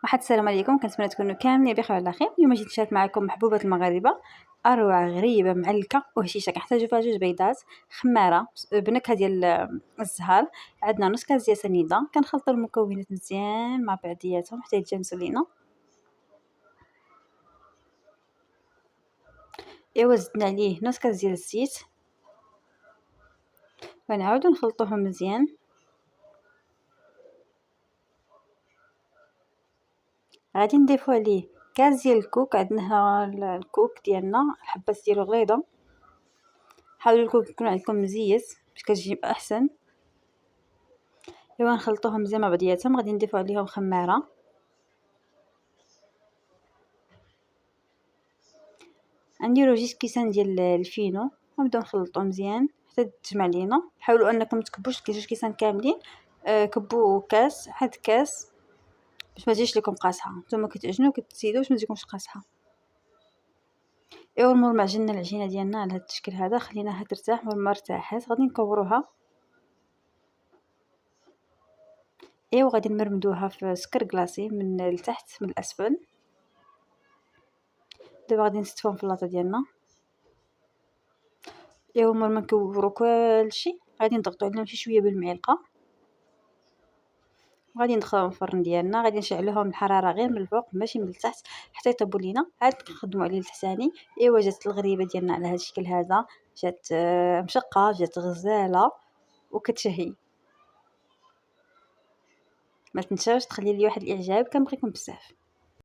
واحد السلام عليكم، كنتمنى تكونوا كاملين بخير وعلى خير. اليوم جيت نشارك معكم محبوبة المغاربة، اروعه غريبه معلكه وهشيشه. كنحتاجو فيها جوج بيضات، خماره بنكهه ديال الزهر، عندنا نص كاس ديال سنيده. كنخلطوا المكونات مزيان مع بعضياتهم حتى يتجانسوا لينا. ايوا زدنا عليه نص كاس ديال الزيت ونعاودو نخلطوهم مزيان. غادي نضيفو عليه كاس ديال الكوك. عندنا هنا الكوك ديالنا، الحبات ديالو غليظه، حاولوا الكوك يكون عندكم مزيت باش كتجي احسن. ايوا نخلطوهم مزيان مع بعضياتهم. غادي نضيفو عليهم خماره، غنديرو جوج كيسان ديال الفينو ونبداو نخلطو مزيان حتى تجمع لينا. حاولوا انكم متكبوش جوج كيسان كاملين، كبوا كاس حد كاس باش ما تجيش لكم قاصحه. نتوما كتعجنوا كتزيدوا باش ما تجيكمش قاصحه. ايوا مور ما عجننا العجينه ديالنا على هذا الشكل هذا، خليناها ترتاح. مور ما ارتاحت غادي نكوروها. ايوا غادي نمرمدوها في سكر كلاصي من التحت من الاسفل. دابا غادي نستفهم في اللاطه ديالنا. ايوا مور ما نكورو كلشي غادي نضغطو عليهم شي شويه بالمعلقه. غادي ندخلوهم الفرن ديالنا. غادي نشعلوهم الحراره غير من الفوق ماشي من التحت حتى يطيبوا لينا. عاد نخدموا عليه الثاني. ايوا جات الغريبه ديالنا على هذا الشكل هذا، جات مشقه، جات غزاله وكتشهي. ما تنساوش تخلي لي واحد الاعجاب، كنبغيكم بزاف.